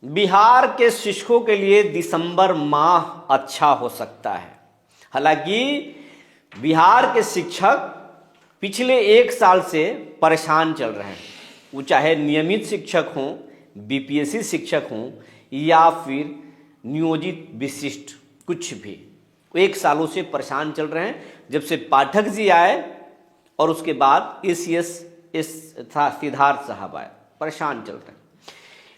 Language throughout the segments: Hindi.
बिहार के शिक्षकों के लिए दिसंबर माह अच्छा हो सकता है। हालांकि बिहार के शिक्षक पिछले एक साल से परेशान चल रहे हैं। वो चाहे नियमित शिक्षक हों, बीपीएससी शिक्षक हों या फिर नियोजित विशिष्ट, कुछ भी, वो एक सालों से परेशान चल रहे हैं। जब से पाठक जी आए और उसके बाद एसीएस सिद्धार्थ साहब आए, परेशान चल रहे हैं।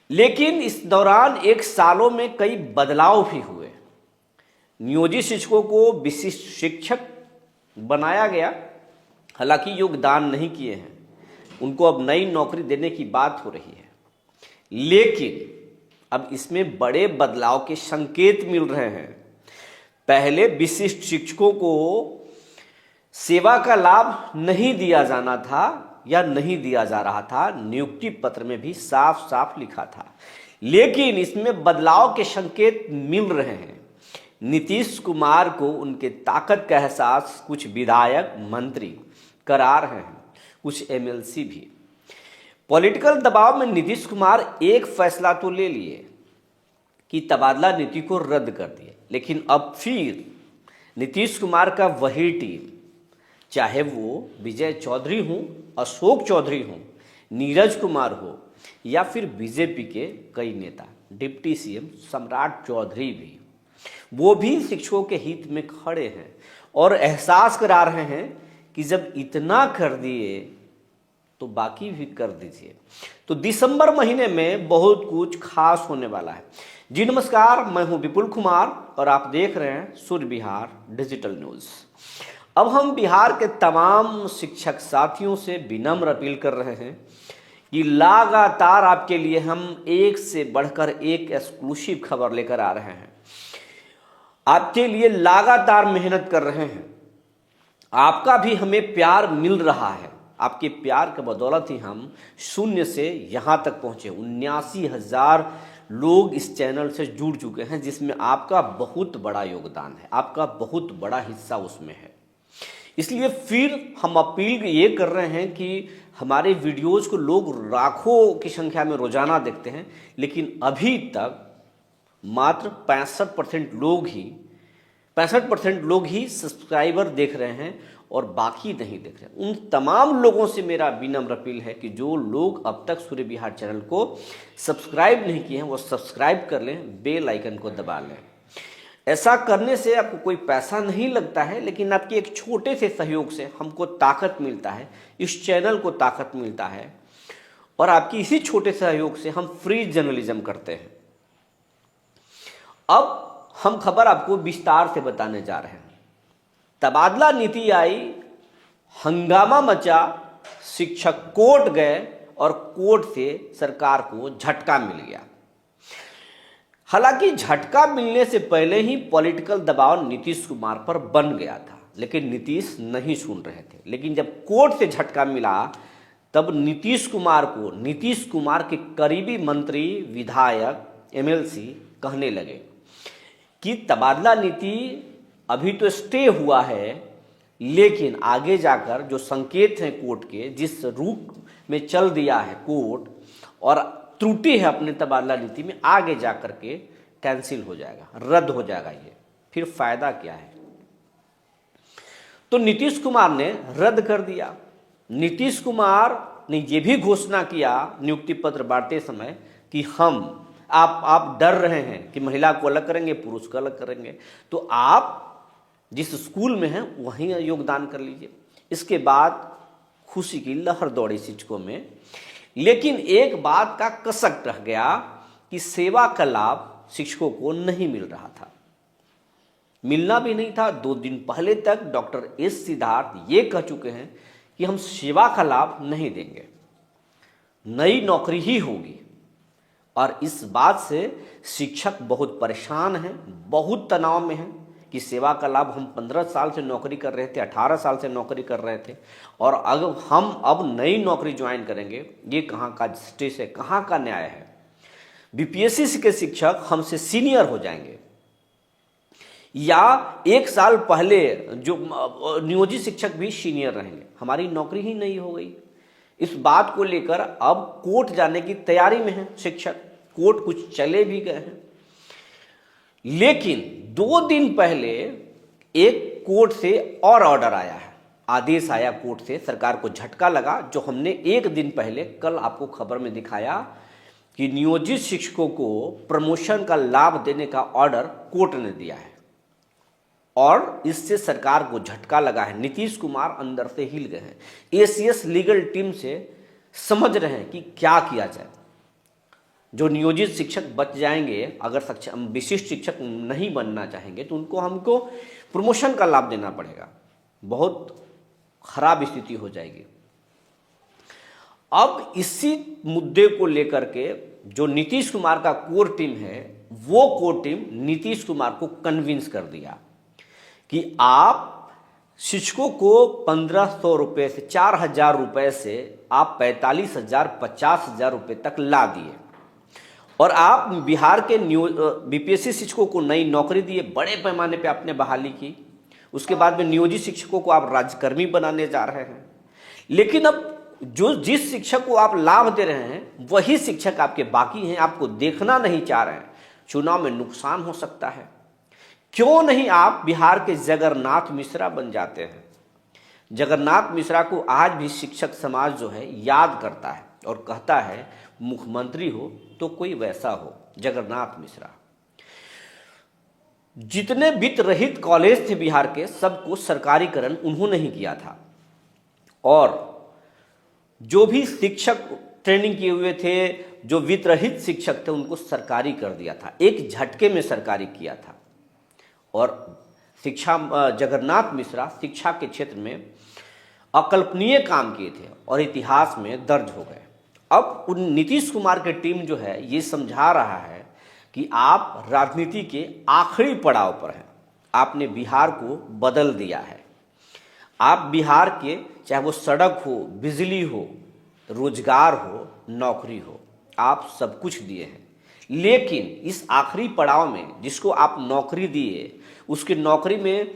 लेकिन इस दौरान एक सालों में कई बदलाव भी हुए। नियोजित शिक्षकों को विशिष्ट शिक्षक बनाया गया, हालांकि योगदान नहीं किए हैं, उनको अब नई नौकरी देने की बात हो रही है। लेकिन अब इसमें बड़े बदलाव के संकेत मिल रहे हैं। पहले विशिष्ट शिक्षकों को सेवा का लाभ नहीं दिया जाना था या नहीं दिया जा रहा था, नियुक्ति पत्र में भी साफ साफ लिखा था। लेकिन इसमें बदलाव के संकेत मिल रहे हैं। नीतीश कुमार को उनके ताकत का एहसास कुछ विधायक, मंत्री करा रहे हैं, कुछ एमएलसी भी। पॉलिटिकल दबाव में नीतीश कुमार एक फैसला तो ले लिए कि तबादला नीति को रद्द कर दिए, लेकिन अब फिर नीतीश कुमार का वही टीम, चाहे वो विजय चौधरी हों, अशोक चौधरी हों, नीरज कुमार हो या फिर बीजेपी के कई नेता, डिप्टी सीएम सम्राट चौधरी भी, वो भी शिक्षकों के हित में खड़े हैं और एहसास करा रहे हैं कि जब इतना कर दिए तो बाकी भी कर दीजिए। तो दिसंबर महीने में बहुत कुछ खास होने वाला है। जी नमस्कार, मैं हूं विपुल कुमार और आप देख रहे हैं सूर्य बिहार डिजिटल न्यूज। अब हम बिहार के तमाम शिक्षक साथियों से विनम्र अपील कर रहे हैं कि लगातार आपके लिए हम एक से बढ़कर एक एक्सक्लूसिव खबर लेकर आ रहे हैं। आपके लिए लगातार मेहनत कर रहे हैं। आपका भी हमें प्यार मिल रहा है। आपके प्यार के बदौलत ही हम शून्य से यहाँ तक पहुँचे। 79,000 लोग इस चैनल से जुड़ चुके हैं, जिसमें आपका बहुत बड़ा योगदान है, आपका बहुत बड़ा हिस्सा उसमें है। इसलिए फिर हम अपील ये कर रहे हैं कि हमारे वीडियोज़ को लोग लाखों की संख्या में रोजाना देखते हैं, लेकिन अभी तक मात्र 65% लोग ही सब्सक्राइबर देख रहे हैं और बाकी नहीं देख रहे। उन तमाम लोगों से मेरा विनम्र अपील है कि जो लोग अब तक सूर्य बिहार चैनल को सब्सक्राइब नहीं किए हैं वो सब्सक्राइब कर लें, बेल आइकन को दबा लें। ऐसा करने से आपको कोई पैसा नहीं लगता है, लेकिन आपके एक छोटे से सहयोग से हमको ताकत मिलता है, इस चैनल को ताकत मिलता है और आपकी इसी छोटे सहयोग से हम फ्री जर्नलिज्म करते हैं। अब हम खबर आपको विस्तार से बताने जा रहे हैं। तबादला नीति आई, हंगामा मचा, शिक्षक कोर्ट गए और कोर्ट से सरकार को झटका मिल गया। हालांकि झटका मिलने से पहले ही पॉलिटिकल दबाव नीतीश कुमार पर बन गया था, लेकिन नीतीश नहीं सुन रहे थे। लेकिन जब कोर्ट से झटका मिला तब नीतीश कुमार के करीबी मंत्री, विधायक, एमएलसी कहने लगे कि तबादला नीति अभी तो स्टे हुआ है, लेकिन आगे जाकर जो संकेत हैं कोर्ट के, जिस रूट में चल दिया है कोर्ट और त्रुटि है अपने तबादला नीति में, आगे जाकर के कैंसिल हो जाएगा, रद्द हो जाएगा। ये फिर फायदा क्या है? तो नीतीश कुमार ने रद्द कर दिया। नीतीश कुमार ने यह भी घोषणा किया नियुक्ति पत्र बांटते समय कि आप डर रहे हैं कि महिला को अलग करेंगे, पुरुष को अलग करेंगे, तो आप जिस स्कूल में हैं वहीं योगदान कर लीजिए। इसके बाद खुशी की लहर दौड़ी शिक्षकों में। लेकिन एक बात का कसक रह गया कि सेवा का लाभ शिक्षकों को नहीं मिल रहा था, मिलना भी नहीं था। 2 दिन पहले तक डॉक्टर एस सिद्धार्थ ये कह चुके हैं कि हम सेवा का लाभ नहीं देंगे, नई नौकरी ही होगी। और इस बात से शिक्षक बहुत परेशान हैं, बहुत तनाव में हैं कि सेवा का लाभ हम 15 साल से नौकरी कर रहे थे, 18 साल से नौकरी कर रहे थे, और अगर हम अब नई नौकरी ज्वाइन करेंगे, ये कहाँ का जस्टिस है, कहाँ का न्याय है? बीपीएससी के शिक्षक हमसे सीनियर हो जाएंगे या एक साल पहले जो नियोजित शिक्षक भी सीनियर रहेंगे, हमारी नौकरी ही नहीं हो गई। इस बात को लेकर अब कोर्ट जाने की तैयारी में है शिक्षक, कोर्ट कुछ चले भी गए हैं। लेकिन 2 दिन पहले एक कोर्ट से और ऑर्डर आया है, आदेश आया कोर्ट से, सरकार को झटका लगा, जो हमने 1 दिन पहले कल आपको खबर में दिखाया कि नियोजित शिक्षकों को प्रमोशन का लाभ देने का ऑर्डर कोर्ट ने दिया है और इससे सरकार को झटका लगा है। नीतीश कुमार अंदर से हिल गए हैं। एसीएस लीगल टीम से समझ रहे हैं कि क्या किया जाए। जो नियोजित शिक्षक बच जाएंगे, अगर सक्षम विशिष्ट शिक्षक नहीं बनना चाहेंगे तो उनको हमको प्रमोशन का लाभ देना पड़ेगा। बहुत खराब स्थिति हो जाएगी। अब इसी मुद्दे को लेकर के जो नीतीश कुमार का कोर टीम है, वो कोर टीम नीतीश कुमार को कन्विंस कर दिया कि आप शिक्षकों को 1500 रुपये से 4000 रुपये से आप 45,000 50,000 रुपये तक ला दिए और आप बिहार के बीपीएससी शिक्षकों को नई नौकरी दिए, बड़े पैमाने पे आपने बहाली की। उसके बाद में नियोजित शिक्षकों को आप राज्यकर्मी बनाने जा रहे हैं। लेकिन अब जिस शिक्षक को आप लाभ दे रहे हैं वही शिक्षक आपके बाकी हैं, आपको देखना नहीं चाह रहे हैं। चुनाव में नुकसान हो सकता है। क्यों नहीं आप बिहार के जगन्नाथ मिश्रा बन जाते हैं। जगन्नाथ मिश्रा को आज भी शिक्षक समाज जो है याद करता है और कहता है मुख्यमंत्री हो तो कोई वैसा हो, जगन्नाथ मिश्रा। जितने वित्त रहित कॉलेज थे बिहार के, सबको सरकारीकरण उन्होंने ही किया था और जो भी शिक्षक ट्रेनिंग किए हुए थे, जो वित्त रहित शिक्षक थे, उनको सरकारी कर दिया था। एक झटके में सरकारी किया था और जगन्नाथ मिश्रा शिक्षा के क्षेत्र में अकल्पनीय काम किए थे और इतिहास में दर्ज हो गए। अब उन नीतीश कुमार की टीम जो है ये समझा रहा है कि आप राजनीति के आखिरी पड़ाव पर हैं। आपने बिहार को बदल दिया है। आप बिहार के, चाहे वो सड़क हो, बिजली हो, रोजगार हो, नौकरी हो, आप सब कुछ दिए हैं। लेकिन इस आखिरी पड़ाव में जिसको आप नौकरी दिए, उसकी नौकरी में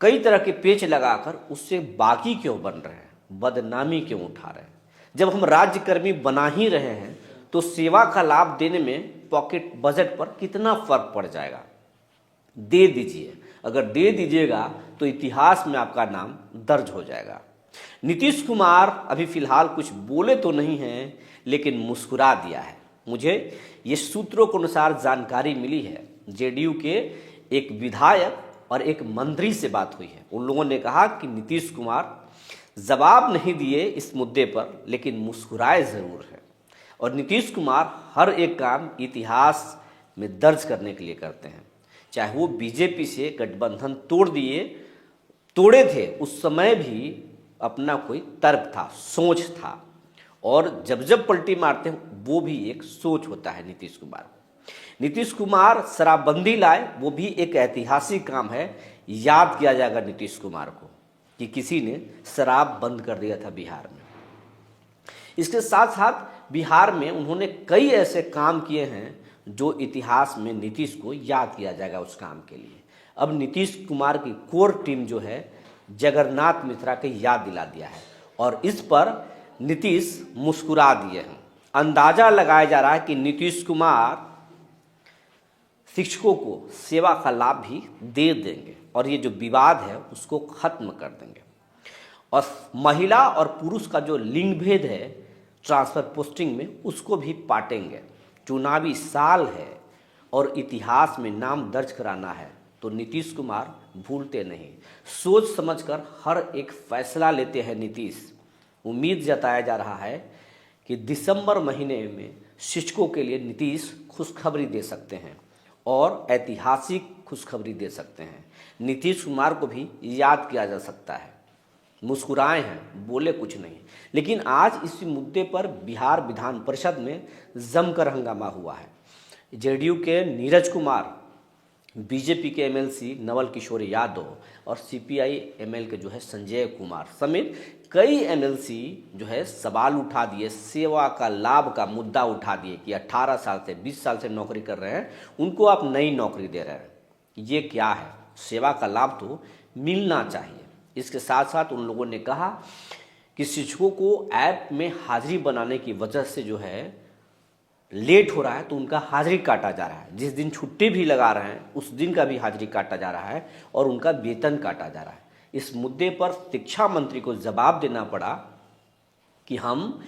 कई तरह के पेच लगाकर उससे बाकी क्यों बन रहे हैं, बदनामी क्यों उठा रहे हैं। जब हम राज्यकर्मी बना ही रहे हैं तो सेवा का लाभ देने में पॉकेट बजट पर कितना फर्क पड़ जाएगा। दे दीजिए। अगर दे दीजिएगा तो इतिहास में आपका नाम दर्ज हो जाएगा। नीतीश कुमार अभी फिलहाल कुछ बोले तो नहीं हैं, लेकिन मुस्कुरा दिया है। मुझे ये सूत्रों के अनुसार जानकारी मिली है, जेडीयू के एक विधायक और एक मंत्री से बात हुई है। उन लोगों ने कहा कि नीतीश कुमार जवाब नहीं दिए इस मुद्दे पर, लेकिन मुस्कुराए जरूर है। और नीतीश कुमार हर एक काम इतिहास में दर्ज करने के लिए करते हैं। चाहे वो बीजेपी से गठबंधन तोड़े थे, उस समय भी अपना कोई तर्क था, सोच था, और जब जब पलटी मारते हैं वो भी एक सोच होता है। नीतीश कुमार शराबबंदी लाए, वो भी एक ऐतिहासिक काम है। याद किया जाएगा नीतीश कुमार को कि किसी ने शराब बंद कर दिया था बिहार में। इसके साथ साथ बिहार में उन्होंने कई ऐसे काम किए हैं जो इतिहास में नीतीश को याद किया जाएगा उस काम के लिए। अब नीतीश कुमार की कोर टीम जो है जगन्नाथ मिश्रा के याद दिला दिया है और इस पर नीतीश मुस्कुरा दिए हैं। अंदाजा लगाया जा रहा है कि नीतीश कुमार शिक्षकों को सेवा का लाभ भी दे देंगे और ये जो विवाद है उसको खत्म कर देंगे। और महिला और पुरुष का जो लिंग भेद है ट्रांसफर पोस्टिंग में, उसको भी पाटेंगे। चुनावी साल है और इतिहास में नाम दर्ज कराना है, तो नीतीश कुमार भूलते नहीं। सोच समझकर हर एक फैसला लेते हैं नीतीश। उम्मीद जताया जा रहा है कि दिसंबर महीने में शिक्षकों के लिए नीतीश खुशखबरी दे सकते हैं और ऐतिहासिक खुशखबरी दे सकते हैं। नीतीश कुमार को भी याद किया जा सकता है। मुस्कुराए हैं, बोले कुछ नहीं। लेकिन आज इस मुद्दे पर बिहार विधान परिषद में जमकर हंगामा हुआ है। जेडीयू के नीरज कुमार, बीजेपी के एमएलसी नवल किशोर यादव और सीपीआई एमएल के जो है संजय कुमार समेत कई एमएलसी जो है सवाल उठा दिए, सेवा का लाभ का मुद्दा उठा दिए कि 18 साल से 20 साल से नौकरी कर रहे हैं, उनको आप नई नौकरी दे रहे हैं। ये क्या है? सेवा का लाभ तो मिलना चाहिए। इसके साथ साथ उन लोगों ने कहा कि शिक्षकों को ऐप में हाजिरी बनाने की वजह से जो है लेट हो रहा है तो उनका हाजिरी काटा जा रहा है, जिस दिन छुट्टी भी लगा रहे हैं उस दिन का भी हाजिरी काटा जा रहा है और उनका वेतन काटा जा रहा है। इस मुद्दे पर शिक्षा मंत्री को जवाब देना पड़ा कि हम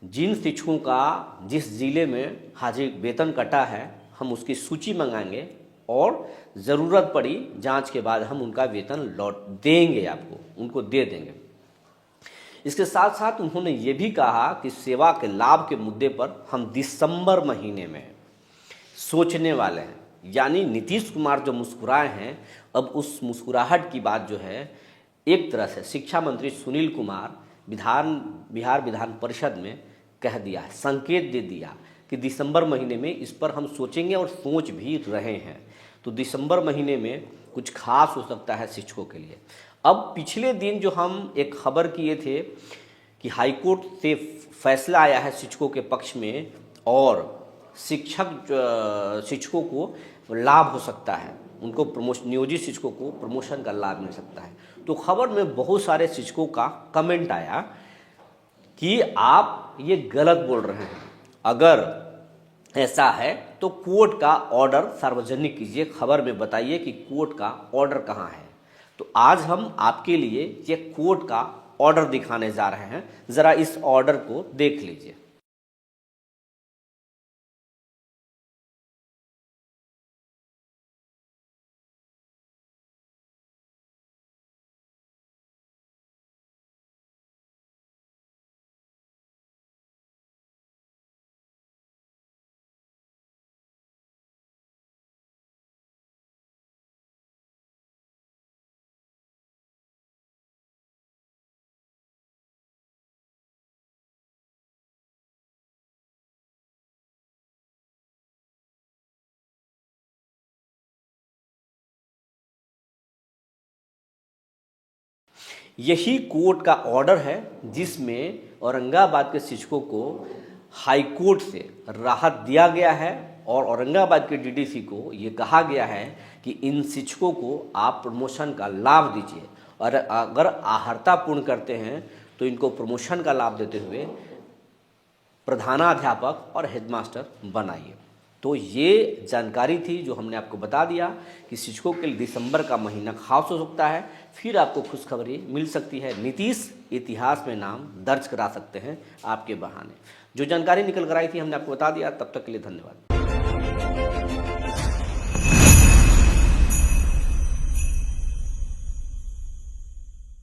जिन शिक्षकों का जिस जिले में हाजिरी वेतन कटा है हम उसकी सूची मंगाएंगे और ज़रूरत पड़ी जांच के बाद हम उनका वेतन लौट देंगे, आपको उनको दे देंगे। इसके साथ साथ उन्होंने ये भी कहा कि सेवा के लाभ के मुद्दे पर हम दिसंबर महीने में सोचने वाले हैं। यानी नीतीश कुमार जो मुस्कुराए हैं, अब उस मुस्कुराहट की बात जो है एक तरह से शिक्षा मंत्री सुनील कुमार बिहार विधान परिषद में कह दिया है, संकेत दे दिया कि दिसंबर महीने में इस पर हम सोचेंगे और सोच भी रहे हैं। तो दिसंबर महीने में कुछ खास हो सकता है शिक्षकों के लिए। अब पिछले दिन जो हम एक खबर किए थे कि हाईकोर्ट से फैसला आया है शिक्षकों के पक्ष में और शिक्षकों को लाभ हो सकता है, उनको नियोजित शिक्षकों को प्रमोशन का लाभ मिल सकता है। तो खबर में बहुत सारे शिक्षकों का कमेंट आया कि आप ये गलत बोल रहे हैं, अगर ऐसा है तो कोर्ट का ऑर्डर सार्वजनिक कीजिए, खबर में बताइए कि कोर्ट का ऑर्डर कहाँ है। तो आज हम आपके लिए ये कोर्ट का ऑर्डर दिखाने जा रहे हैं, जरा इस ऑर्डर को देख लीजिए। यही कोर्ट का ऑर्डर है जिसमें औरंगाबाद के शिक्षकों को हाई कोर्ट से राहत दिया गया है और औरंगाबाद के डीडीसी को ये कहा गया है कि इन शिक्षकों को आप प्रमोशन का लाभ दीजिए और अगर आहर्ता पूर्ण करते हैं तो इनको प्रमोशन का लाभ देते हुए प्रधानाध्यापक और हेडमास्टर बनाइए। तो ये जानकारी थी जो हमने आपको बता दिया कि शिक्षकों के लिए दिसंबर का महीना खास हो सकता है, फिर आपको खुशखबरी मिल सकती है। नीतीश इतिहास में नाम दर्ज करा सकते हैं आपके बहाने। जो जानकारी निकल कर आई थी हमने आपको बता दिया। तब तक के लिए धन्यवाद।